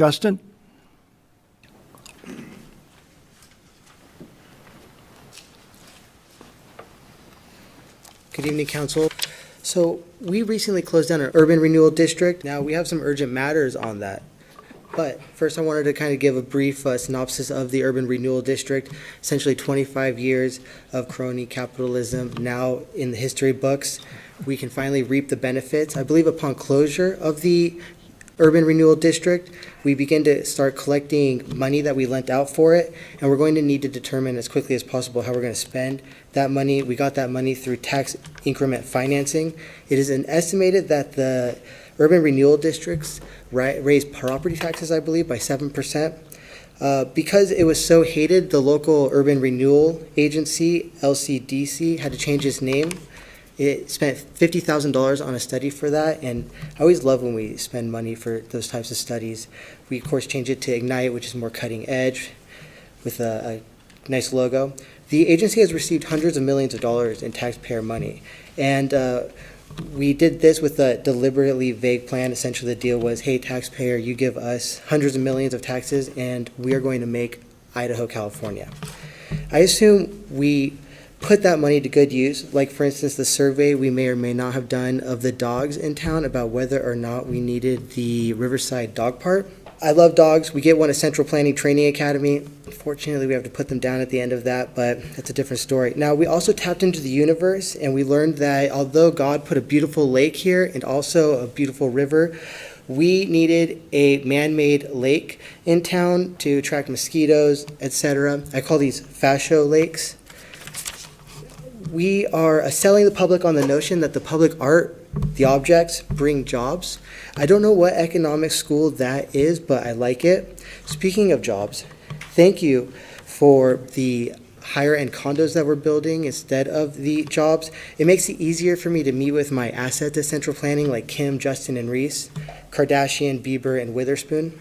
Justin? Good evening, Council. So we recently closed down an urban renewal district. Now we have some urgent matters on that. But first I wanted to kind of give a brief synopsis of the urban renewal district. Essentially 25 years of crony capitalism now in the history books. We can finally reap the benefits. I believe upon closure of the urban renewal district, we begin to start collecting money that we lent out for it, and we're going to need to determine as quickly as possible how we're going to spend that money. We got that money through tax increment financing. It is estimated that the urban renewal districts raise property taxes, I believe, by 7%. Because it was so hated, the local urban renewal agency, LCDC, had to change its name. It spent $50,000 on a study for that, and I always love when we spend money for those types of studies. We, of course, changed it to Ignite, which is more cutting edge, with a nice logo. The agency has received hundreds of millions of dollars in taxpayer money, and we did this with a deliberately vague plan. Essentially, the deal was, hey, taxpayer, you give us hundreds of millions of taxes, and we are going to make Idaho, California. I assume we put that money to good use, like, for instance, the survey we may or may not have done of the dogs in town about whether or not we needed the Riverside dog park. I love dogs. We get one at Central Planning Training Academy. Unfortunately, we have to put them down at the end of that, but that's a different story. Now, we also tapped into the universe, and we learned that although God put a beautiful lake here and also a beautiful river, we needed a man-made lake in town to attract mosquitoes, etc. I call these fascio lakes. We are selling the public on the notion that the public art, the objects, bring jobs. I don't know what economic school that is, but I like it. Speaking of jobs, thank you for the higher end condos that we're building instead of the jobs. It makes it easier for me to meet with my assets at Central Planning, like Kim, Justin, and Reese, Kardashian, Bieber, and Witherspoon.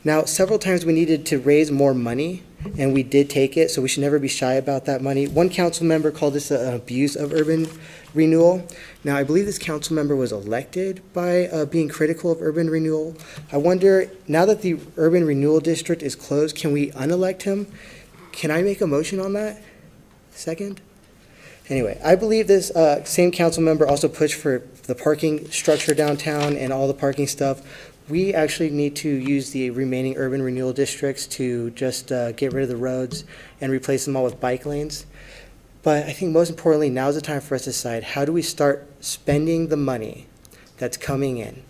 Now, several times we needed to raise more money, and we did take it, so we should never be shy about that money. One council member called this an abuse of urban renewal. Now, I believe this council member was elected by being critical of urban renewal. I wonder, now that the urban renewal district is closed, can we unelect him? Can I make a motion on that? Second? Anyway, I believe this same council member also pushed for the parking structure downtown and all the parking stuff. We actually need to use the remaining urban renewal districts to just get rid of the roads and replace them all with bike lanes. But I think most importantly, now's the time for us to decide, how do we start spending the money that's coming in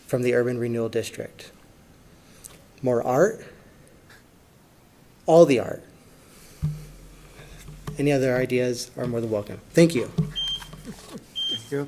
from the urban renewal district? More art? All the art. Any other ideas are more than welcome. Thank you. Thank you.